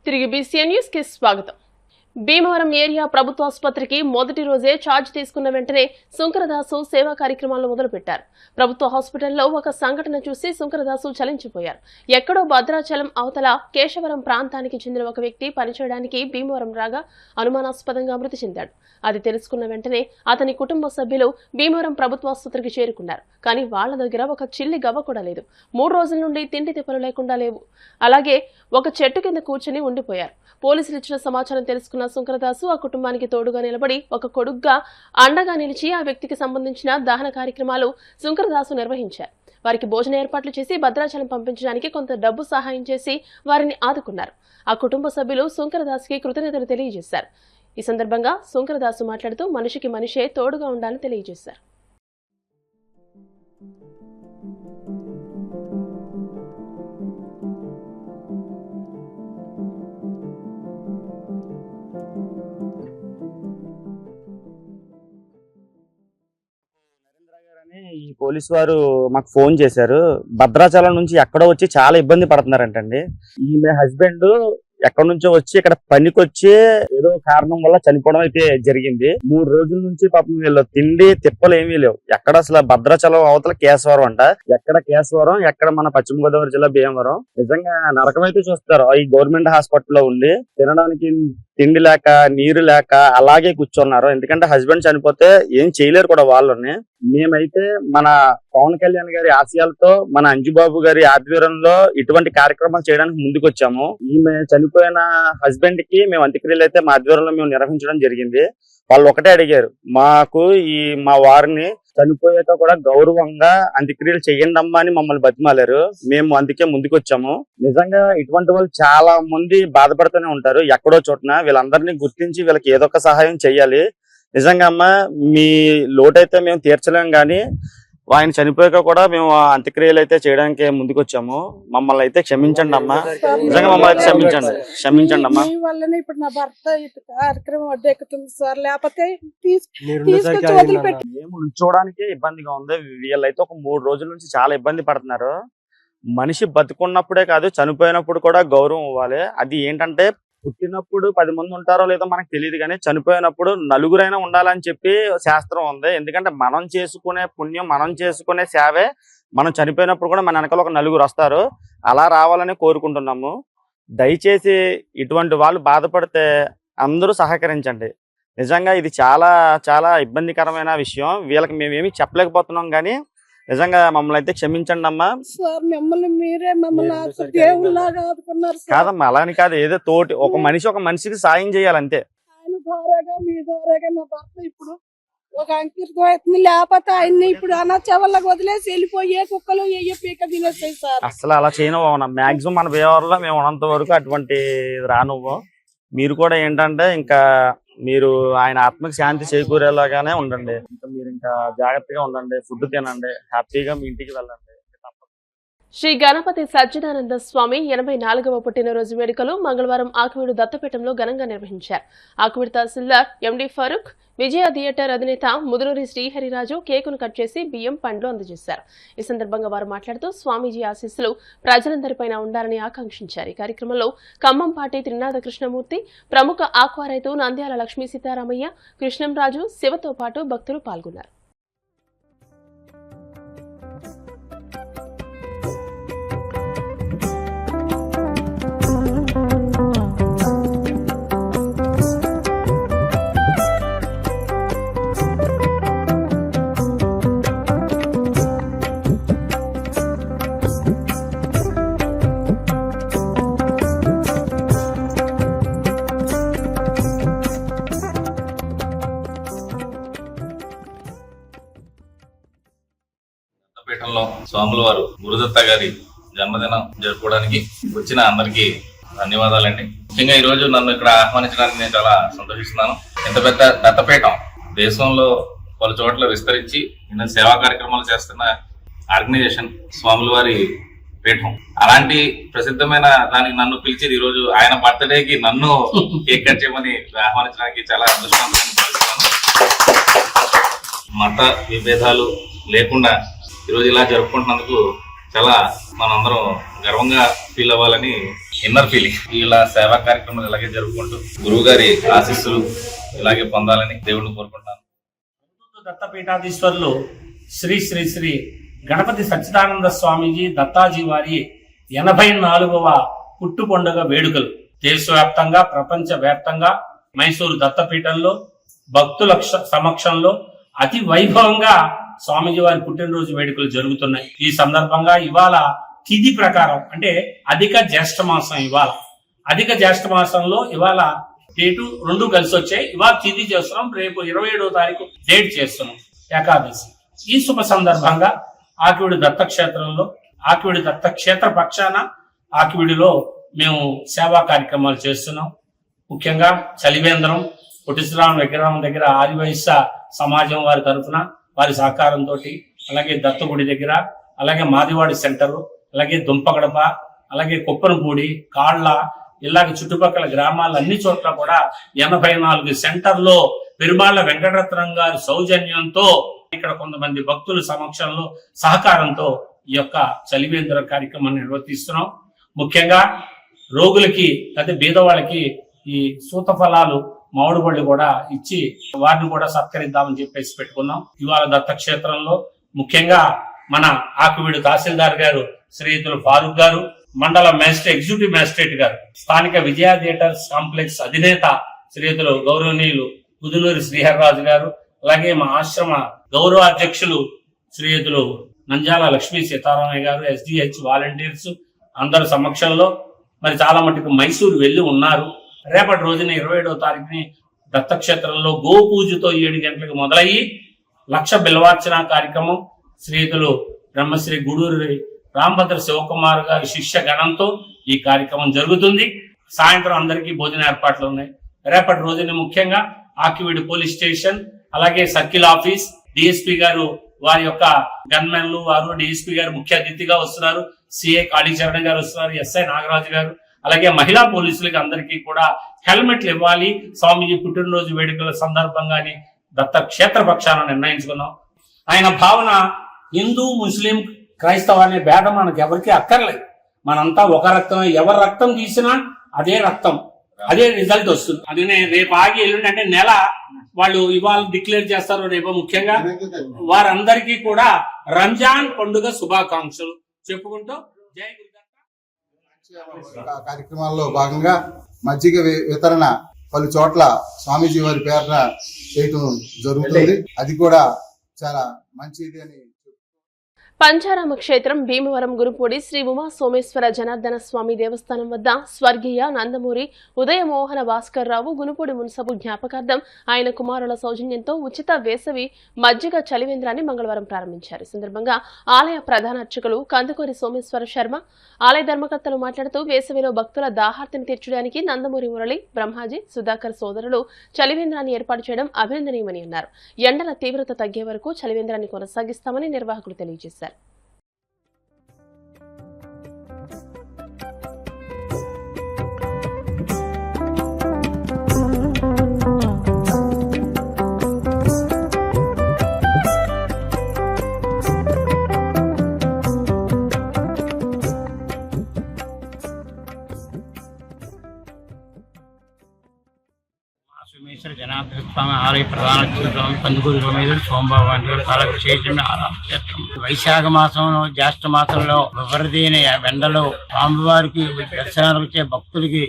తిరిగి BCN news కి స్వాగతం. భీమవరం ఏరియా ప్రభుత్వ ఆసుపత్రికి మొదటి రోజే ఛార్జ్ తీసుకున్న వెంటనే శంకరదాసు సేవా కార్యక్రమాలను మొదలుపెట్టారు. ప్రభుత్వ హాస్పిటల్లో ఒక సంఘటన చూసి శంకరదాసు చలించిపోయారు. ఎక్కడో భద్రాచలం అవతల కేశవరం ప్రాంతానికి చెందిన ఒక వ్యక్తి పనిచేయడానికి భీమవరం రాగా అనుమానాస్పదంగా మృతి చెందాడు. అది తెలుసుకున్న వెంటనే అతని కుటుంబ సభ్యులు భీమవరం ప్రభుత్వ ఆసుపత్రికి చేరుకున్నారు. కానీ వాళ్ల దగ్గర ఒక చిల్లి గవ్వ కూడా లేదు. 3 రోజుల నుండి తిండి తిప్పలు లేకుండా లేవు. అలాగే ఒక చెట్టు కింద కూర్చుని ఉండిపోయారు. పోలీసులు ఇచ్చిన సమాచారం తెలుసుకున్న శంకరదాసు ఆ కుటుంబానికి తోడుగా నిలబడి ఒక కొడుగ్గా అండగా నిలిచి ఆ వ్యక్తికి సంబంధించిన దహన కార్యక్రమాలు శంకరదాసు నిర్వహించారు. వారికి భోజన ఏర్పాట్లు చేసి భద్రాచలం పంపించడానికి కొంత డబ్బు సహాయం చేసి వారిని ఆదుకున్నారు. ఆ కుటుంబ సభ్యులు శంకరదాసుకి కృతజ్ఞతలు తెలియజేశారు. ఈ సందర్భంగా శంకరదాసు మాట్లాడుతూ మనిషికి మనిషే తోడుగా ఉండాలని తెలియజేశారు. ఈ పోలీసు వారు మాకు ఫోన్ చేశారు. భద్రాచలం నుంచి ఎక్కడో వచ్చి చాలా ఇబ్బంది పడుతున్నారంటండి. ఈమె హస్బెండ్ ఎక్కడి నుంచో వచ్చి ఇక్కడ పనికొచ్చి ఏదో కారణం వల్ల చనిపోవడం అయితే జరిగింది. 3 రోజుల నుంచి పాపం వీళ్ళు తిండి తిప్పలు ఏమీ లేవు. ఎక్కడ అసలు భద్రాచలం అవతల కేశవరం అంట, ఎక్కడ కేశవరం, ఎక్కడ మన పశ్చిమ గోదావరి జిల్లా భీమవరం. నిజంగా నరకం అయితే చూస్తారు. ఈ గవర్నమెంట్ హాస్పిటల్లో ఉండి తినడానికి తిండి లేక నీరు లేక అలాగే కూర్చున్నారు. ఎందుకంటే హస్బెండ్ చనిపోతే ఏం చేయలేరు కూడా వాళ్ళని. మేమైతే మన పవన్ కళ్యాణ్ గారి ఆశయాలతో మన అంజుబాబు గారి ఆధ్వర్యంలో ఇటువంటి కార్యక్రమాలు చేయడానికి ముందుకు వచ్చాము. ఈమె చనిపోయిన హస్బెండ్ కి మేము అంత్యక్రియలు అయితే మా ఆధ్వర్యంలో మేము నిర్వహించడం జరిగింది. వాళ్ళు ఒకటే అడిగారు, మాకు మా వారిని చనిపోయాక కూడా గౌరవంగా అంత్యక్రియలు చెయ్యండి అమ్మా అని మమ్మల్ని బతిమాలారు. మేము అందుకే ముందుకు వచ్చాము. నిజంగా ఇటువంటి వాళ్ళు చాలా మంది బాధపడుతూనే ఉంటారు ఎక్కడో చోటన. వీళ్ళందరినీ గుర్తించి వీళ్ళకి ఏదో ఒక సహాయం చెయ్యాలి. నిజంగా అమ్మ మీ లోటైతే మేము తీర్చలేం, కానీ ఆయన చనిపోయాక కూడా మేము అంత్యక్రియలు అయితే చేయడానికి ముందుకు వచ్చాము. మమ్మల్ని అయితే క్షమించండి అమ్మా. నిజంగా మమ్మల్ని అయితే క్షమించండి అమ్మా. ఇప్పుడు నా భర్త కార్యక్రమం అడ్డెక్కుతుంది సార్, లేకపోతే మేము చూడడానికి ఇబ్బందిగా ఉంది. వీళ్ళైతే ఒక 3 రోజుల నుంచి చాలా ఇబ్బంది పడుతున్నారు. మనిషి బతుకున్నప్పుడే కాదు, చనిపోయినప్పుడు కూడా గౌరవం ఇవ్వాలి. అది ఏంటంటే పుట్టినప్పుడు 10 మంది ఉంటారో లేదో మనకు తెలియదు, కానీ చనిపోయినప్పుడు నలుగురైనా ఉండాలని చెప్పి శాస్త్రం ఉంది. ఎందుకంటే మనం చేసుకునే పుణ్యం, మనం చేసుకునే సేవే మనం చనిపోయినప్పుడు కూడా మన వెనకాల ఒక నలుగురు వస్తారు. అలా రావాలని కోరుకుంటున్నాము. దయచేసి ఇటువంటి వాళ్ళు బాధపడితే అందరూ సహకరించండి. నిజంగా ఇది చాలా చాలా ఇబ్బందికరమైన విషయం. వీళ్ళకి మేమేమి చెప్పలేకపోతున్నాం, కానీ నిజంగా మమ్మల్ని అయితే క్షమించండి అమ్మా. కాదమ్మా, అలాని కాదు, ఏదో తోటి ఒక మనిషికి సాయం చేయాలంతే. ఇప్పుడు ఒక అంకితం అవుతుంది, లేకపోతే ఆయన్ని ఇప్పుడు అనాచవల్లకు వదిలేసి వెళ్ళిపోయే కుక్కలు పీక తినేస్తాయి సార్. అసలు అలా చేయను. మాక్సిమం మన వ్యవహారంలో మేము ఉన్నంత వరకు అటువంటి రానువ్వు. మీరు కూడా ఏంటంటే ఇంకా మీరు ఆయన ఆత్మకి శాంతి చేకూరేలాగానే ఉండండి. మీరు ఇంకా జాగ్రత్తగా ఉండండి, ఫుడ్ తినండి, హ్యాపీగా మీ ఇంటికి వెళ్ళండి. శ్రీ గణపతి సచ్చిదానంద స్వామి 84వ పుట్టినరోజు వేడుకలు మంగళవారం ఆకువీడు దత్తపీఠంలో ఘనంగా నిర్వహించారు. ఆకువీడు తహసీల్దార్ ఎండి ఫరూక్, విజయ థియేటర్ అధినేత ముదునూరి శ్రీహరిరాజు కేకును కట్ చేసి బియ్యం పండ్లు అందజేశారు. ఈ సందర్భంగా వారు మాట్లాడుతూ స్వామీజీ ఆశీస్సులు ప్రజలందరిపైన ఉండాలని ఆకాంక్షించారు. ఈ కార్యక్రమంలో ఖమ్మంపాటి త్రినాథ కృష్ణమూర్తి, ప్రముఖ ఆక్వా రైతు నంద్యాల లక్ష్మీ సీతారామయ్య, కృష్ణంరాజు, శివతో పాటు భక్తులు పాల్గొన్నారు. పీఠంలో స్వాముల వారు గురుదత్త గారి జన్మదినం జరుపుకోవడానికి వచ్చిన అందరికీ ధన్యవాదాలండి. ముఖ్యంగా ఈ రోజు నన్ను ఇక్కడ ఆహ్వానించడానికి నేను చాలా సంతోషిస్తున్నాను. ఇంత పెద్ద దత్తపీఠం దేశంలో పలు చోట్ల విస్తరించి ఎన్నో సేవా కార్యక్రమాలు చేస్తున్న ఆర్గనైజేషన్ స్వాముల వారి పీఠం. అలాంటి ప్రసిద్ధమైన దానికి నన్ను పిలిచి ఈ రోజు ఆయన బర్త్డేకి నన్ను కేక్ కట్ చేయమని ఆహ్వానించడానికి చాలా అదృష్టవంతంగా భావిస్తున్నాను. మత విభేదాలు లేకుండా ఈరోజు ఇలా జరుపుకుంటున్నందుకు చాలా మనందరం గర్వంగా ఫీల్ అవ్వాలని ఇన్నర్ ఫీలింగ్. ఇలా సేవా కార్యక్రమాలు ఇలాగే జరుపుకుంటూ గురువు గారి ఆశీస్సులు ఇలాగే పొందాలని దేవుడిని కోరుకుంటున్నాను. దత్తపీఠాధీశ్వరులు శ్రీ శ్రీ శ్రీ గణపతి సచ్చిదానంద స్వామీజీ దత్తాజీ వారి 84వ పుట్టు పండుగ వేడుకలు దేశవ్యాప్తంగా ప్రపంచ వ్యాప్తంగా మైసూరు దత్తపీఠంలో భక్తుల సమక్షంలో అతి వైభవంగా స్వామీజీ వారి పుట్టినరోజు వేడుకలు జరుగుతున్నాయి. ఈ సందర్భంగా ఇవాళ తిథి ప్రకారం అంటే అధిక జ్యేష్ఠ మాసం, ఇవాళ అధిక జ్యేష్ఠ మాసంలో ఇవాళ డేటు 2 కలిసి వచ్చాయి. ఇవాళ తిథి చేస్తున్నాం, రేపు 27వ తారీఖు డేట్ చేస్తున్నాం ఏకాదశి. ఈ శుభ సందర్భంగా ఆకివీడు దత్తక్షేత్రంలో ఆకివీడు దత్తక్షేత్ర పక్షాన ఆకివీడిలో మేము సేవా కార్యక్రమాలు చేస్తున్నాం. ముఖ్యంగా చలివేంద్రం పుట్టిశ్రామ విగ్రహం దగ్గర ఆదివైశ్య సమాజం వారి తరఫున వారి సహకారంతో, అలాగే దత్తగుడి దగ్గర, అలాగే మాదివాడి సెంటర్, అలాగే దుంపగడప, అలాగే కుప్పనపూడి, కాళ్ళ, ఇలాగ చుట్టుపక్కల గ్రామాల అన్ని చోట్ల కూడా 84 సెంటర్లో పెరుమాళ్ల వెంకటరత్నం గారి సౌజన్యంతో ఇక్కడ కొంతమంది భక్తుల సమక్షంలో సహకారంతో ఈ యొక్క చలివేంద్ర కార్యక్రమాన్ని నిర్వర్తిస్తున్నాం. ముఖ్యంగా రోగులకి అదే బీదవాళ్ళకి ఈ సూత ఫలాలు మామిడి పళ్ళు కూడా ఇచ్చి వారిని కూడా సత్కరిద్దామని చెప్పేసి పెట్టుకున్నాం. ఇవాళ దత్తక్షేత్రంలో ముఖ్యంగా మన ఆకివీడు తహసీల్దార్ గారు శ్రీయుతులు ఫారూక్ గారు, మండల మేజిస్ట్రేట్ ఎగ్జిక్యూటివ్ మేజిస్ట్రేట్ గారు, స్థానిక విజయ థియేటర్స్ కాంప్లెక్స్ అధినేత శ్రీయుతులు గౌరవనీయులు కుదులూరి శ్రీహర్రాజు గారు, అలాగే మా ఆశ్రమ గౌరవ అధ్యక్షులు శ్రీయుతులు నంజాల లక్ష్మీ సీతారామయ్య గారు, ఎస్డిహెచ్ వాలంటీర్స్ అందరి సమక్షంలో మరి చాలా మటుకు మైసూరు వెళ్లి ఉన్నారు. రేపటి రోజున 27వ తారీఖుని దత్తక్షేత్రంలో గోపూజతో 7 గంటలకు మొదలయ్యి 1,00,000 బిల్వార్చన కార్యక్రమం శ్రీయుతులు బ్రహ్మశ్రీ గూడూరి రాంభద్ర శివకుమార్ గారి శిష్య గణంతో ఈ కార్యక్రమం జరుగుతుంది. సాయంత్రం అందరికీ భోజన ఏర్పాట్లు ఉన్నాయి. రేపటి రోజున ముఖ్యంగా ఆకివీడు పోలీస్ స్టేషన్, అలాగే సర్కిల్ ఆఫీస్, డిఎస్పీ గారు వారి యొక్క గన్మెన్లు వారు, డిఎస్పీ గారు ముఖ్య అతిథిగా వస్తున్నారు, సిఐ కాళీచరణ్ గారు వస్తున్నారు, ఎస్ఐ నాగరాజు గారు, అలాగే మహిళా పోలీసులకి అందరికీ కూడా హెల్మెట్లు ఇవ్వాలి స్వామీజీ పుట్టినరోజు వేడుకల సందర్భంగానే దత్త క్షేత్ర పక్షాన నిర్ణయించుకున్నాం. ఆయన భావన హిందూ, ముస్లిం, క్రైస్తవ అనే భేదం మనకు ఎవరికి అక్కర్లేదు. మనంతా ఒక రక్తం, ఎవరి రక్తం తీసినా అదే రక్తం, అదే రిజల్ట్ వస్తుంది. అదే రేపు ఆగి ఎల్లుండి అంటే నెల వాళ్ళు ఇవాళ డిక్లేర్ చేస్తారు. రేపు ముఖ్యంగా వారందరికీ కూడా రంజాన్ పండుగ శుభాకాంక్షలు చెప్పుకుంటూ జై గురుదత్త. కార్యక్రమాల్లో భాగంగా మజ్జిగ వితరణ పలు చోట్ల స్వామీజీ వారి పేరున చేయటం జరుగుతుంది. అది కూడా చాలా మంచిది అని. పంచారామ క్షేత్రం భీమవరం గురుపూడి శ్రీ ఉమా సోమేశ్వర జనార్దన స్వామి దేవస్థానం వద్ద స్వర్గీయ నందమూరి ఉదయమోహన భాస్కర్ రావు గునుపూడి మున్సబు జ్ఞాపకార్థం ఆయన కుమారుల సౌజన్యంతో ఉచిత వేసవి మజ్జిగ చలివేంద్రాన్ని మంగళవారం ప్రారంభించారు. ఈ సందర్భంగా ఆలయ ప్రధాన అర్చకులు కందుకూరి సోమేశ్వర శర్మ, ఆలయ ధర్మకర్తలు మాట్లాడుతూ వేసవిలో భక్తుల దాహార్తిని తీర్చడానికి నందమూరి మురళి, బ్రహ్మాజీ, సుధాకర్ సోదరులు చలివేంద్రాన్ని ఏర్పాటు చేయడం అభినందనీయమని అన్నారు. ఎండల తీవ్రత తగ్గే వరకు చలివేంద్రాన్ని కొనసాగిస్తామని నిర్వాహకులు తెలియజేశారు. సోమేశ్వర జనార్దన స్వామి ఆలయ ప్రధాన స్వామి కందుకూరి సోమేశ్వరుడు సోమబాబు అంటే చాలా విశేషమైన క్షేత్రం. వైశాఖ మాసంలో, జ్యేష్ఠ మాసంలో విపరీతైన ఎండలో స్వామివారికి దర్శనాలు వచ్చే భక్తులకి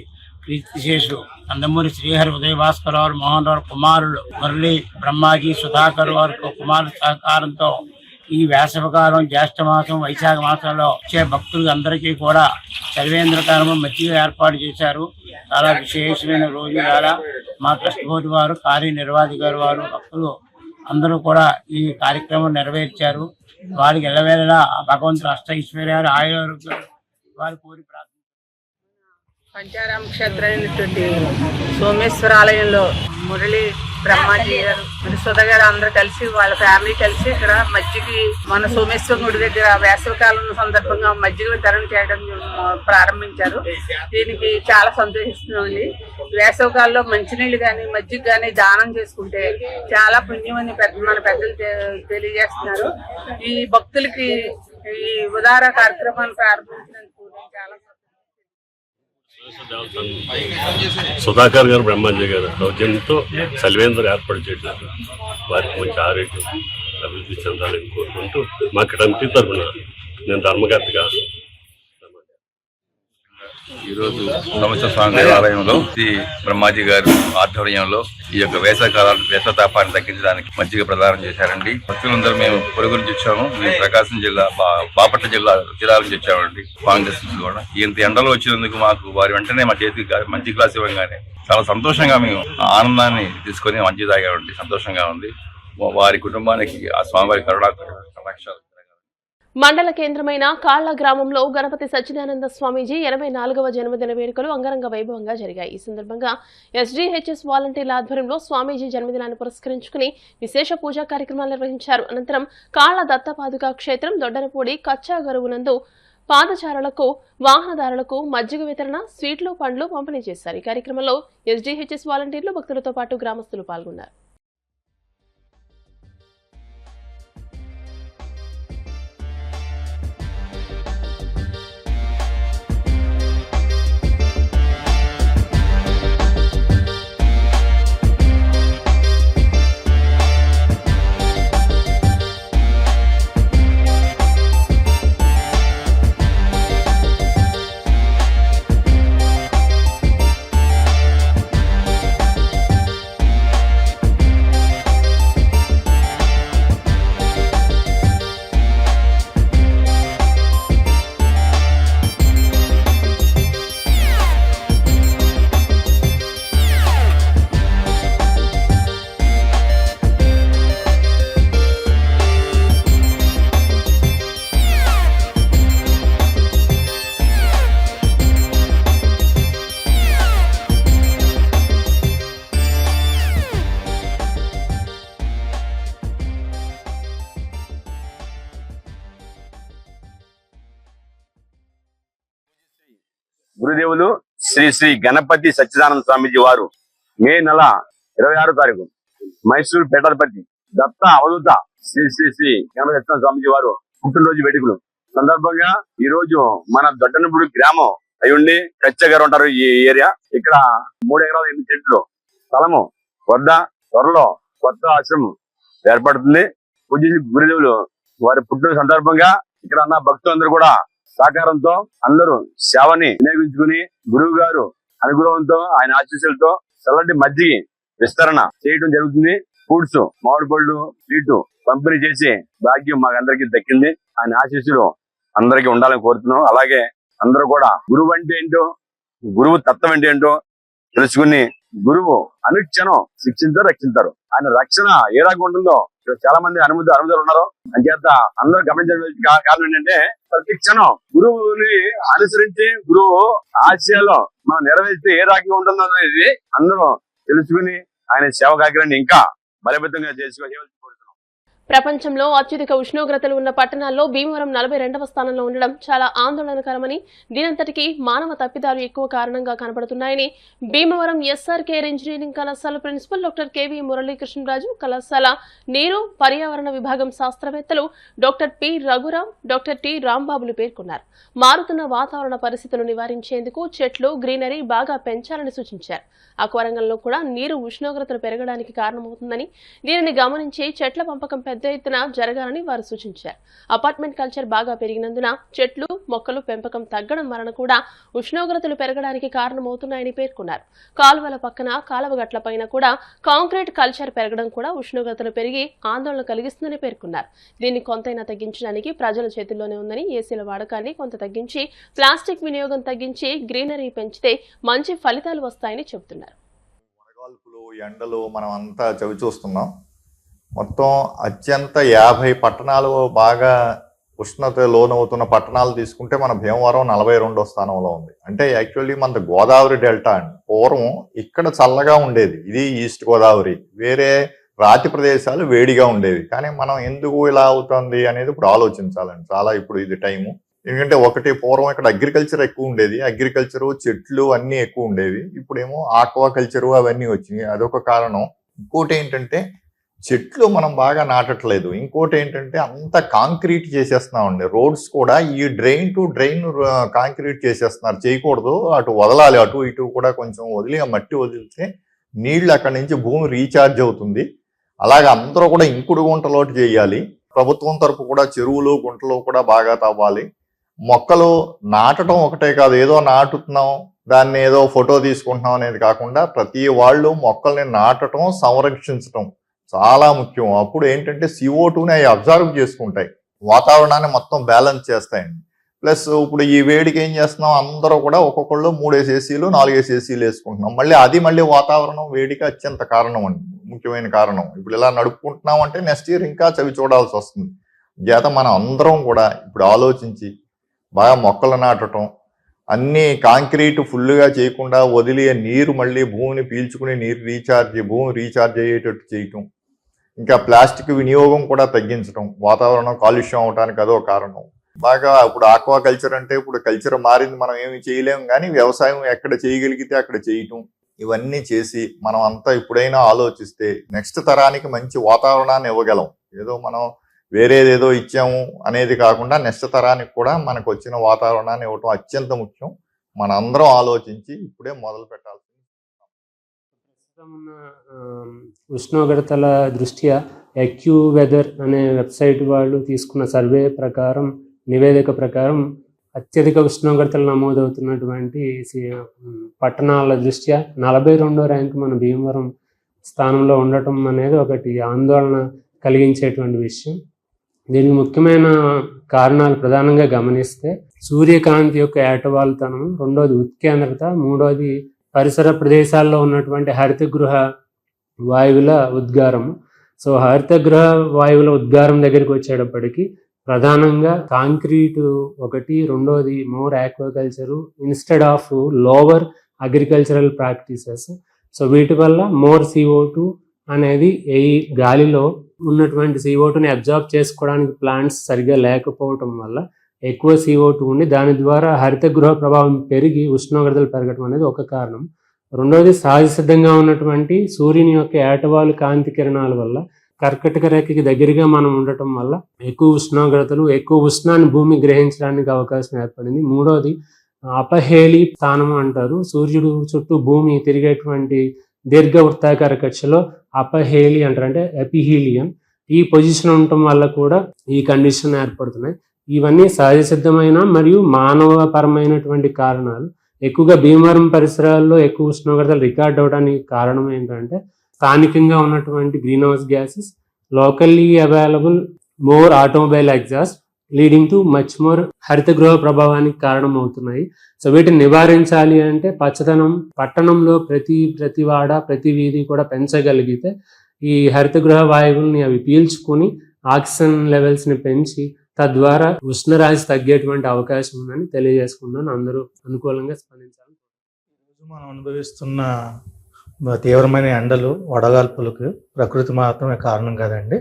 కీర్తిశేషులు నందమూరి శ్రీహరి ఉదయ భాస్కర్ రావు మోహన్ రావు కుమారులు మురళి, బ్రహ్మాజీ, సుధాకర్ వారి కుమారుల సహకారంతో ఈ వేసవికాలం, జ్యేష్ఠ మాసం, వైశాఖ మాసంలో వచ్చే భక్తులు అందరికీ కూడా చలివేంద్ర కాలము మజ్జిగ ఏర్పాటు చేశారు. చాలా విశేషమైన రోజు వేళ మా ట్రస్ట్ బోర్డు వారు, కార్యనిర్వాహకులు వారు, భక్తులు అందరూ కూడా ఈ కార్యక్రమం నెరవేర్చారు. వారికి ఎల్లవేళలా భగవంతుడు అష్టైశ్వర్యాలు, ఆయుర్వేదాలు వారి కోరి ప్రార్థన. పంచారామ క్షేత్రమైనటువంటి సోమేశ్వర ఆలయంలో మురళి, బ్రహ్మాజీ గారు, సుధ గారు అందరూ కలిసి వాళ్ళ ఫ్యామిలీ కలిసి ఇక్కడ మజ్జిగ మన సోమేశ్వర గుడి దగ్గర వేసవికాలం సందర్భంగా మజ్జిగ వితరణ చేయడం ప్రారంభించారు. దీనికి చాలా సంతోషిస్తున్నామండి. వేసవికాలంలో మంచినీళ్ళు కానీ మజ్జిగ కానీ దానం చేసుకుంటే చాలా పుణ్యమని మన పెద్దలు తెలియజేస్తున్నారు. ఈ భక్తులకి ఈ ఉదార కార్యక్రమాన్ని ప్రారంభించినందుకు చాలా సుధాకర్ గారు, బ్రహ్మాజీ గారు సౌజన్యంతో సల్వేంద్ర ఏర్పాటు చేయడం వారికి మంచి ఆరోగ్యం అభివృద్ధి చెందాలని కోరుకుంటూ మా కమిటీ తరఫున నేను ధర్మకర్తగా ఈరోజు సోమేశ్వర స్వామి దేవాలయంలో శ్రీ బ్రహ్మాజీ గారు ఆధ్వర్యంలో ఈ యొక్క వేసవతాపాన్ని తగ్గించడానికి మజ్జిగ ప్రదానం చేశారండి. భక్తులందరూ మేము పొరుగు నుంచి వచ్చాము. మేము ప్రకాశం జిల్లా బాపట్ల జిల్లా నుంచి వచ్చామండి. కాంగ్రెస్ నుంచి కూడా ఇంత ఎండలో వచ్చినందుకు మాకు వారి వెంటనే మా చేతికి మంచి గ్లాస్ ఇవ్వగానే చాలా సంతోషంగా మేము ఆనందాన్ని తీసుకొని మంచి తాగామండి. సంతోషంగా ఉంది. వారి కుటుంబానికి ఆ స్వామివారి కరుణాకటాక్షాలు. మండల కేంద్రమైన కాళ్ల గ్రామంలో గణపతి సచ్చిదానంద స్వామీజీ 84వ జన్మదిన వేడుకలు అంగరంగ వైభవంగా జరిగాయి. ఈ సందర్భంగా SGHS వాలంటీర్ల ఆధ్వర్యంలో స్వామీజీ జన్మదినాన్ని పురస్కరించుకుని విశేష పూజా కార్యక్రమాలు నిర్వహించారు. అనంతరం కాళ్ల దత్తపాదుకా క్షేత్రం దొడ్డనపూడి కచ్చా గరువునందు పాదచారులకు, వాహనదారులకు మజ్జిగ వితరణ, స్వీట్లు, పండ్లు పంపిణీ చేశారు. ఈ కార్యక్రమంలో SGHS వాలంటీర్లు, భక్తులతో పాటు గ్రామస్తులు పాల్గొన్నారు. గురుదేవులు శ్రీ శ్రీ గణపతి సచ్చిదానంద స్వామీజీ వారు మే నెల 26వ తారీఖు మైసూరు పీఠాధిపతి దత్త అవధూత శ్రీ శ్రీ శ్రీ గణపతి సచ్చిదానంద స్వామీజీ వారు పుట్టినరోజు వేడుకలు సందర్భంగా ఈ రోజు మన దొడ్డనపూడి గ్రామం అయ్యుండి కచ్చగారు ఉంటారు. ఈ ఏరియా ఇక్కడ 3 ఎకరాల 8 చెట్లు స్థలము వద్ద త్వరలో కొత్త ఆశ్రమం ఏర్పడుతుంది. పూజ గురుదేవులు వారి పుట్టిన సందర్భంగా ఇక్కడ ఉన్న భక్తులందరూ కూడా సహకారంతో అందరూ సేవని వినియోగించుకుని గురువు గారు అనుగ్రహంతో ఆయన ఆశీస్సులతో చల్లటి మజ్జిగ విస్తరణ చేయడం జరుగుతుంది. ఫ్రూట్స్, మామిడి పళ్ళు, స్వీటు పంపిణీ చేసి భాగ్యం మాకందరికీ దక్కింది. ఆయన ఆశీస్సులు అందరికీ ఉండాలని కోరుతున్నాం. అలాగే అందరూ కూడా గురువు అంటే ఏంటో, గురువు తత్వం అంటే ఏంటో తెలుసుకుని గురువు అనుక్షణం శిక్షించారు, రక్షించారు. ఆయన రక్షణ ఏ రకంగా ఉంటుందో చాలా మంది అనుమతులు ఉన్నారు. అంచేత అందరూ గమనించిన కారణం ఏంటంటే ప్రతి క్షణం గురువుని అనుసరించి గురువు ఆశయాలు మనం నెరవేర్చితే ఏ రకంగా ఉంటుందో అనేది అందరూ తెలుసుకుని ఆయన సేవ కార్యక్రమాన్ని ఇంకా బలవంతంగా చేసుకోవాలి. ప్రపంచంలో అత్యధిక ఉష్ణోగ్రతలు ఉన్న పట్టణాల్లో భీమవరం 42వ స్థానంలో ఉండడం చాలా ఆందోళనకరమని, దీనంతటికీ మానవ తప్పిదాలు ఎక్కువ కారణంగా కనబడుతున్నాయని భీమవరం SRK ఇంజనీరింగ్ కళాశాల ప్రిన్సిపల్ డాక్టర్ KV మురళీకృష్ణరాజు, కళాశాల నీరు పర్యావరణ విభాగం శాస్త్రవేత్తలు doctor P Raghuram, doctor T రాంబాబులు పేర్కొన్నారు. మారుతున్న వాతావరణ పరిస్థితులు నివారించేందుకు చెట్లు, గ్రీనరీ బాగా పెంచాలని సూచించారు. ఆక్వారంగంలో కూడా నీరు ఉష్ణోగ్రతలు పెరగడానికి కారణమవుతుందని, దీనిని గమనించి చెట్ల పెంపకం పెద్ద ఎత్తున జరగాలని వారు సూచించారు. అపార్ట్మెంట్ కల్చర్ బాగా పెరిగినందున చెట్లు, మొక్కలు పెంపకం తగ్గడం వలన కూడా ఉష్ణోగ్రతలు పెరగడానికి కారణమవుతున్నాయని పేర్కొన్నారు. కాలువల పక్కన, కాలువగట్లపైన కూడా కాంక్రీట్ కల్చర్ పెరగడం కూడా ఉష్ణోగ్రతలు పెరిగి ఆందోళన కలిగిస్తుందని పేర్కొన్నారు. దీన్ని కొంతైనా తగ్గించడానికి ప్రజల చేతుల్లోనే ఉందని, ఏసీల వాడకాన్ని కొంత తగ్గించి, ప్లాస్టిక్ వినియోగం తగ్గించి, గ్రీనరీ పెంచితే మంచి ఫలితాలు వస్తాయని చెబుతున్నారు. వడగాల్పులు, ఎండలు మనం అంతా చవి చూస్తున్నాం. మొత్తం అత్యంత 50 పట్టణాలు బాగా ఉష్ణత లోనవుతున్న పట్టణాలు తీసుకుంటే మన భీమవరం 42వ స్థానంలో ఉంది. అంటే యాక్చువల్లీ మన గోదావరి డెల్టా అండి. పూర్వం ఇక్కడ చల్లగా ఉండేది, ఇది ఈస్ట్ గోదావరి. వేరే రాతి ప్రదేశాలు వేడిగా ఉండేవి. కానీ మనం ఎందుకు ఇలా అవుతుంది అనేది ఇప్పుడు ఆలోచించాలండి. చాలా ఇప్పుడు ఇది టైము. ఎందుకంటే ఒకటి పూర్వం ఇక్కడ అగ్రికల్చర్ ఎక్కువ ఉండేది, అగ్రికల్చరు, చెట్లు అన్నీ ఎక్కువ ఉండేవి. ఇప్పుడేమో ఆక్వా కల్చరు అవన్నీ వచ్చినాయి, అదొక కారణం. ఇంకోటి ఏంటంటే చెట్లు మనం బాగా నాటట్లేదు. ఇంకోటి ఏంటంటే అంత కాంక్రీట్ చేసేస్తున్నామండి. రోడ్స్ కూడా ఈ డ్రైన్ టు డ్రైన్ కాంక్రీట్ చేసేస్తున్నారు. చేయకూడదు, అటు వదలాలి, అటు ఇటు కూడా కొంచెం వదిలి ఆ మట్టి వదిలితే నీళ్లు అక్కడి నుంచి భూమి రీఛార్జ్ అవుతుంది. అలాగే అందరూ కూడా ఇంకుడు గుంటలోటి చేయాలి. ప్రభుత్వం తరపు కూడా చెరువులు గుంటలు కూడా బాగా తవ్వాలి. మొక్కలు నాటడం ఒకటే కాదు, ఏదో నాటుతున్నాం దాన్ని ఏదో ఫోటో తీసుకుంటున్నాం అనేది కాకుండా ప్రతి వాళ్ళు మొక్కల్ని నాటడం, సంరక్షించడం చాలా ముఖ్యం. అప్పుడు ఏంటంటే CO2ని అవి అబ్జర్వ్ చేసుకుంటాయి, వాతావరణాన్ని మొత్తం బ్యాలెన్స్ చేస్తాయండి. ప్లస్ ఇప్పుడు ఈ వేడికి ఏం చేస్తున్నాం, అందరూ కూడా ఒక్కొక్కళ్ళు 3 ఏసీలు 4 ఏసీలు వేసుకుంటున్నాం. మళ్ళీ వాతావరణం వేడికి అత్యంత కారణం అండి, ముఖ్యమైన కారణం. ఇప్పుడు ఇలా నడుపుకుంటున్నాం అంటే నెక్స్ట్ ఇయర్ ఇంకా చవి చూడాల్సి వస్తుంది. చేత మనం అందరం కూడా ఇప్పుడు ఆలోచించి బాగా మొక్కలు నాటడం, అన్ని కాంక్రీట్ ఫుల్గా చేయకుండా వదిలి నీరు మళ్ళీ భూమిని పీల్చుకుని భూమి రీఛార్జ్ అయ్యేటట్టు చేయటం, ఇంకా ప్లాస్టిక్ వినియోగం కూడా తగ్గించడం, వాతావరణం కాలుష్యం అవడానికి అదో కారణం. బాగా ఇప్పుడు ఆక్వా కల్చర్ అంటే ఇప్పుడు కల్చర్ మారింది, మనం ఏమి చేయలేము, కానీ వ్యవసాయం ఎక్కడ చేయగలిగితే అక్కడ చేయటం, ఇవన్నీ చేసి మనం అంతా ఇప్పుడైనా ఆలోచిస్తే నెక్స్ట్ తరానికి మంచి వాతావరణాన్ని ఇవ్వగలం. ఏదో మనం వేరేదేదో ఇచ్చాము అనేది కాకుండా నెక్స్ట్ తరానికి కూడా మనకు వచ్చిన వాతావరణాన్ని ఇవ్వటం అత్యంత ముఖ్యం. మన అందరం ఆలోచించి ఇప్పుడే మొదలు పెట్టాలి. ఉష్ణోగ్రతల దృష్ట్యా AccuWeather అనే వెబ్సైట్ వాళ్ళు తీసుకున్న సర్వే ప్రకారం, నివేదిక ప్రకారం అత్యధిక ఉష్ణోగ్రతలు నమోదవుతున్నటువంటి పట్టణాల దృష్ట్యా 42వ ర్యాంకు మన భీమవరం స్థానంలో ఉండటం అనేది ఒకటి ఆందోళన కలిగించేటువంటి విషయం. దీనికి ముఖ్యమైన కారణాలు ప్రధానంగా గమనిస్తే సూర్యకాంతి యొక్క ఏటవాలుతనం, రెండోది ఉత్కేంద్రత, మూడోది పరిసర ప్రదేశాల్లో ఉన్నటువంటి హరితగృహ వాయువుల ఉద్గారం. సో హరితగృహ వాయువుల ఉద్గారం దగ్గరికి వచ్చేటప్పటికి ప్రధానంగా కాంక్రీటు ఒకటి, రెండోది more ఆక్వాకల్చరు instead of lower agricultural practices. So వీటి వల్ల మోర్ CO2 అనేది ఈ గాలిలో ఉన్నటువంటి CO2ని అబ్జార్బ్ చేసుకోవడానికి ప్లాంట్స్ సరిగా లేకపోవటం వల్ల ఎక్కువ CO2 ఉండి దాని ద్వారా హరితగృహ ప్రభావం పెరిగి ఉష్ణోగ్రతలు పెరగటం అనేది ఒక కారణం. రెండోది సహజ సిద్ధంగా ఉన్నటువంటి సూర్యుని యొక్క ఏటవాలు కాంతి కిరణాల వల్ల కర్కటక రేఖకి దగ్గరగా మనం ఉండటం వల్ల ఎక్కువ ఉష్ణాన్ని భూమి గ్రహించడానికి అవకాశం ఏర్పడింది. మూడోది అపహేళి స్థానం అంటారు, సూర్యుడు చుట్టూ భూమి తిరిగేటువంటి దీర్ఘ వృత్తాకార కక్షలో అపహేళి అంటారు, అంటే ఎపిహీలియన్. ఈ పొజిషన్ ఉండటం వల్ల కూడా ఈ కండిషన్ ఏర్పడుతున్నాయి. ఇవన్నీ సహజ సిద్ధమైన మరియు మానవపరమైనటువంటి కారణాలు. ఎక్కువగా భీమవరం పరిసరాల్లో ఎక్కువ ఉష్ణోగ్రతలు రికార్డ్ అవడానికి కారణం ఏంటంటే స్థానికంగా ఉన్నటువంటి greenhouse gases, locally available more automobile exhaust leading to much more హరితగృహ ప్రభావానికి కారణం అవుతున్నాయి. సో వీటిని నివారించాలి అంటే పచ్చదనం పట్టణంలో ప్రతి వాడ ప్రతి వీధి కూడా పెంచగలిగితే ఈ హరితగృహ వాయువుల్ని అవి పీల్చుకొని ఆక్సిజన్ లెవెల్స్ని పెంచి తద్వారా ఉష్ణరాశి తగ్గేటువంటి అవకాశం ఉందని తెలియజేసుకున్నాను. అందరూ అనుకూలంగా స్పందించాలి. ఈరోజు మనం అనుభవిస్తున్న తీవ్రమైన ఎండలు, వడగాల్పులకు ప్రకృతి మాత్రమే కారణం కదండి.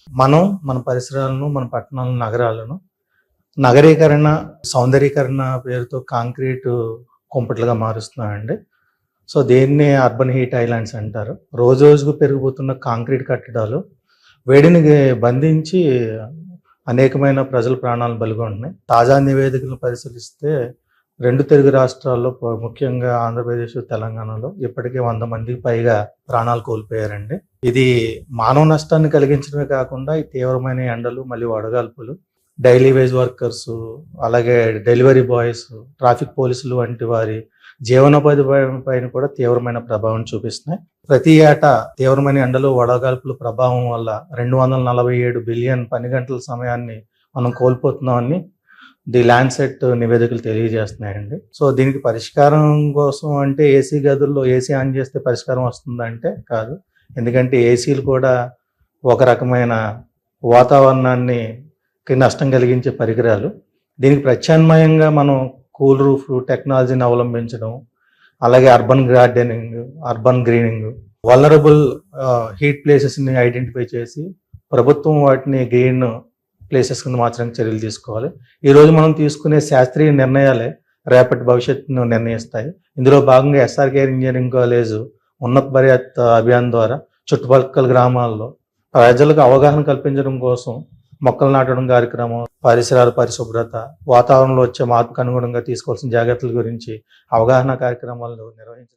మనం మన పరిసరాలను, మన పట్టణాలను, నగరాలను నగరీకరణ, సౌందరీకరణ పేరుతో కాంక్రీటు కుంపట్లుగా మారుస్తున్నామండి. సో దీన్ని అర్బన్ హీట్ ఐలాండ్స్ అంటారు. రోజు రోజుకు పెరిగిపోతున్న కాంక్రీట్ కట్టడాలు వేడిని బంధించి అనేకమైన ప్రజల ప్రాణాలు బలిగొంటున్నాయి. తాజా నివేదికలను పరిశీలిస్తే 2 తెలుగు రాష్ట్రాల్లో, ముఖ్యంగా ఆంధ్రప్రదేశ్, తెలంగాణలో ఇప్పటికే 100 మందికి పైగా ప్రాణాలు కోల్పోయారండి. ఇది మానవ నష్టాన్ని కలిగించడమే కాకుండా ఈ తీవ్రమైన ఎండలు, మళ్ళీ వడగాల్పులు డైలీ వేజ్ వర్కర్స్, అలాగే డెలివరీ బాయ్స్, ట్రాఫిక్ పోలీసులు వంటి వారి జీవనోపాధి పైన కూడా తీవ్రమైన ప్రభావం చూపిస్తున్నాయి. ప్రతి ఏటా తీవ్రమైన ఎండలు, వడగాల్పుల ప్రభావం వల్ల 247 బిలియన్ పని గంటల సమయాన్ని మనం కోల్పోతున్నామని ది ల్యాండ్సెట్ నివేదికలు తెలియజేస్తున్నాయండి. సో దీనికి పరిష్కారం కోసం అంటే ఏసీ గదుల్లో ఏసీ ఆన్ చేస్తే పరిష్కారం వస్తుందంటే కాదు. ఎందుకంటే ఏసీలు కూడా ఒక రకమైన వాతావరణాన్ని నష్టం కలిగించే పరికరాలు. దీనికి ప్రత్యామ్నాయంగా మనం కూల్ రూఫ్ టెక్నాలజీని అవలంబించడం, అలాగే urban gardening, urban greening, vulnerable heat ప్లేసెస్ని ఐడెంటిఫై చేసి ప్రభుత్వం వాటిని గ్రీన్ ప్లేసెస్ కింద మార్చడానికి చర్యలు తీసుకోవాలి. ఈరోజు మనం తీసుకునే శాస్త్రీయ నిర్ణయాలే రేపటి భవిష్యత్తును నిర్ణయిస్తాయి. ఇందులో భాగంగా SRK ఇంజనీరింగ్ కాలేజ్ ఉన్నత పర్యాప్త అభియాన్ ద్వారా చుట్టుపక్కల గ్రామాల్లో ప్రజలకు అవగాహన కల్పించడం కోసం మొక్కలు నాటడం కార్యక్రమం, పరిసరాల పరిశుభ్రత, వాతావరణంలో వచ్చే మార్పుకు అనుగుణంగా తీసుకోవాల్సిన జాగ్రత్తల గురించి అవగాహన కార్యక్రమాలు నిర్వహించడం.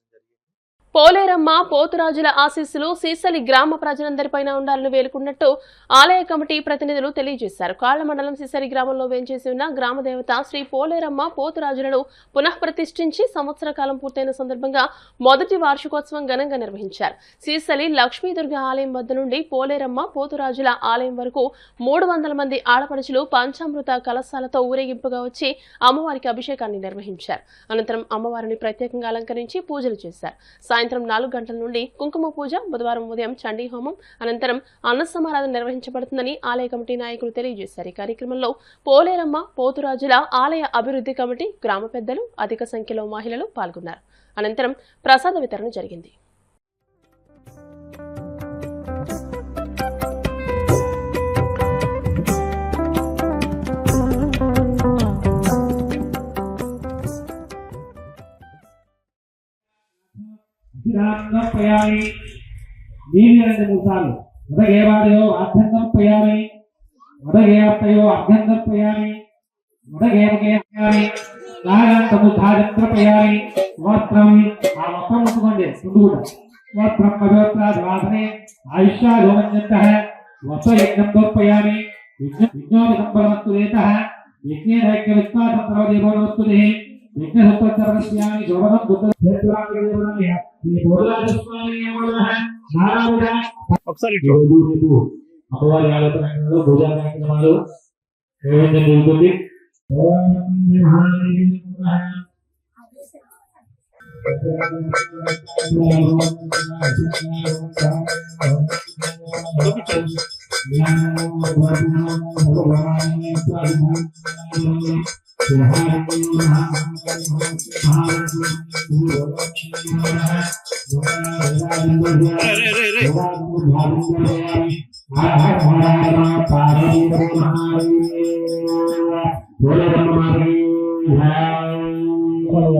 పోలేరమ్మ పోతురాజుల ఆశీస్సులు సీసలి గ్రామ ప్రజలందరిపైన ఉండాలని వేలుకున్నట్టు ఆలయ కమిటీ ప్రతినిధులు తెలియజేశారు. కాళ్ల మండలం సీసలి గ్రామంలో వేంచేసి ఉన్న గ్రామ దేవత శ్రీ పోలేరమ్మ పోతురాజులను పునఃప్రతిష్ఠించి సంవత్సర కాలం పూర్తయిన సందర్భంగా మొదటి వార్షికోత్సవం ఘనంగా నిర్వహించారు. సీసలి లక్ష్మీదుర్గ ఆలయం వద్ద నుండి పోలేరమ్మ పోతురాజుల ఆలయం వరకు 300 మంది ఆడపడుచులు పంచామృత కలశాలతో ఊరేగింపుగా వచ్చి అమ్మవారికి అభిషేకాన్ని నిర్వహించారు. అనంతరం అమ్మవారిని ప్రత్యేకంగా అలంకరించి పూజలు చేశారు. సాయంత్రం 4 గంటల నుండి కుంకుమ పూజ, బుధవారం ఉదయం చండీ హోమం, అనంతరం అన్న సమారాధన నిర్వహించబడుతుందని ఆలయ కమిటీ నాయకులు తెలియజేశారు. ఈ కార్యక్రమంలో పోలేరమ్మ పోతురాజుల ఆలయ అభివృద్ధి కమిటీ, గ్రామ పెద్దలు, అధిక సంఖ్యలో మహిళలు పాల్గొన్నారు. అనంతరం ప్రసాద వితరణ జరిగింది. పయామి నీళ్ళు 3 సార్లు ఉదగేవాదయో అభ్యంతరం పయామి ఉదగేవతయో అభ్యంతరం పయామి ఉదగేవకేయామి నాగంతము ధారిత్ర పయామి వస్త్రం ఆ వస్త్రం ముట్టుకోండి ముందుగా వస్త్రం పవిత్రాధనే ఆయుష్యారోగంజంతః వస్త్రయజ్ఞం దోపయామి విజ్ఞోపసంపరమస్తు దేతః యజ్ఞేనైక్య విశ్వాసంతరవదేవోనోస్తుదే యజ్ఞసంపత్సర్వస్యామి శోభనం బుద్ధ క్షేత్రాంగదేవనాయ ఒకసారి అమ్మవారి ఆలోచనలో పూజా కార్యక్రమాలు నిర్వహించడం జరుగుతుంది.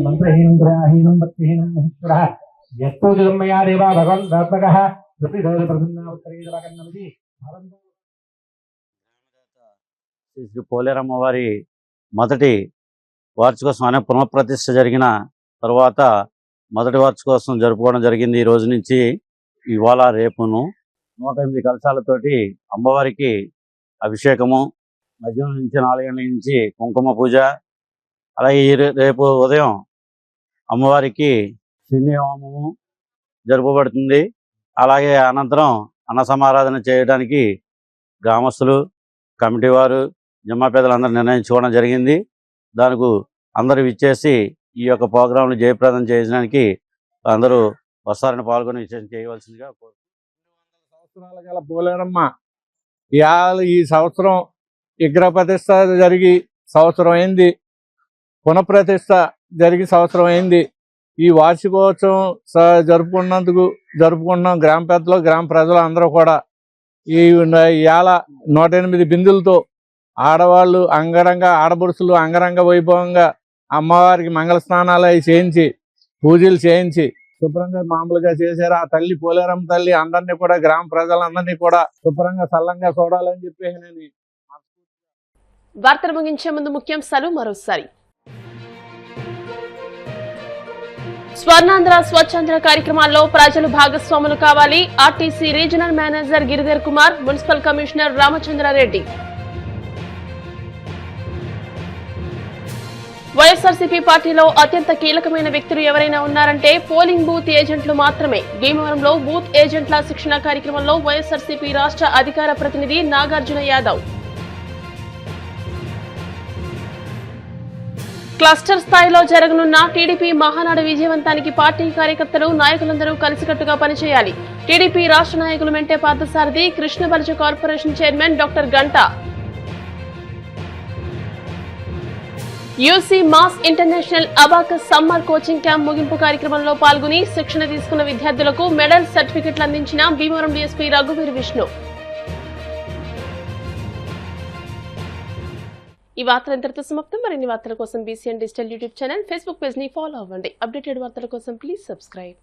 మంత్రహీనం గ్రహహీనం భక్తిహీనం మహేశ్వర యత్పూజితం మయా దేవా భగవన్ దర్పకః ప్రతిదోష ప్రసన్నోత్తరీదవకన్నమిది శ్రీ పోలేరమ్మ వారి మొదటి వార్షికోత్సవం అనే పునఃప్రతిష్ఠ జరిగిన తర్వాత మొదటి వార్షికోత్సవం జరుపుకోవడం జరిగింది. ఈ రోజు నుంచి ఇవాళ రేపును 108 కలశాలతోటి అమ్మవారికి అభిషేకము, మధ్యాహ్నం నుంచి 4 గంటల నుంచి కుంకుమ పూజ, అలాగే రేపు ఉదయం అమ్మవారికి శని హోమము జరుపబడుతుంది. అలాగే అనంతరం అన్న సమారాధన చేయడానికి గ్రామస్తులు, కమిటీ వారు, జమ్మా పెద్దలందరూ నిర్ణయించుకోవడం జరిగింది. దానికి అందరూ ఇచ్చేసి ఈ యొక్క ప్రోగ్రాంను జయప్రదం చేయడానికి అందరూ వస్తారని పాల్గొని విశేషం చేయవలసిందిగా సంవత్సరాల గల పోలేరమ్మ ఈ సంవత్సరం విగ్రహ ప్రతిష్ట జరిగి సంవత్సరం అయింది, పునఃప్రతిష్ట జరిగి సంవత్సరం అయింది. ఈ వార్షికోత్సవం జరుపుకుంటున్నాం గ్రామ పెద్దలు, గ్రామ ప్రజలు అందరూ కూడా. ఇవాళ 108 బిందులతో ఆడవాళ్ళు అంగరంగ ఆడబడుసులు అంగరంగ వైభవంగా అమ్మవారికి మంగళ స్నానాలు అవి చేయించి పూజలు చేయించి శుభ్రంగా మామూలుగా చేశారు. ఆ తల్లి పోలేరమ్మ తల్లి అందరినీ కూడా, గ్రామ ప్రజలందరినీ కూడా శుభ్రంగా సల్లంగా చూడాలని చెప్పి నేను వార్తలు ముగించే ముందు ముఖ్యాంశాలు మరోసారి. స్వర్ణాంధ్ర స్వచ్ఛాంధ్ర కార్యక్రమాల్లో ప్రజలు భాగస్వాములు కావాలి. RTC regional manager Giridhar Kumar, municipal commissioner Ramachandra Reddy. YSRCP పార్టీలో అత్యంత కీలకమైన వ్యక్తులు ఎవరైనా ఉన్నారంటే పోలింగ్ బూత్ ఏజెంట్లు మాత్రమే. భీమవరంలో బూత్ ఏజెంట్ల శిక్షణ కార్యక్రమంలో వైఎస్ఆర్సీపీ రాష్ట్ర అధికార ప్రతినిధి నాగార్జున యాదవ్. క్లస్టర్ స్థాయిలో జరగనున్న టీడీపీ మహానాడు విజయవంతానికి పార్టీ కార్యకర్తలు, నాయకులందరూ కలిసికట్టుగా పనిచేయాలి. టీడీపీ రాష్ట్ర నాయకులు మెంటే పార్థసారథి, కృష్ణబల్జ corporation chairman doctor Ganta. UCMAS international abacus summer coaching camp ముగింపు కార్యక్రమంలో పాల్గొని శిక్షణ తీసుకున్న విద్యార్థులకు మెడల్, సర్టిఫికెట్లు అందించిన భీమవరం డీఎస్పీ రఘువీర్ విష్ణు. ఈ వార్తలు ఇంతటితో సమాప్తం. మరిన్ని వార్తల కోసం BCN digital YouTube channel, Facebook page ని ఫాలో అవ్వండి. అప్డేటెడ్ వార్తల కోసం ప్లీజ్ సబ్స్క్రైబ్.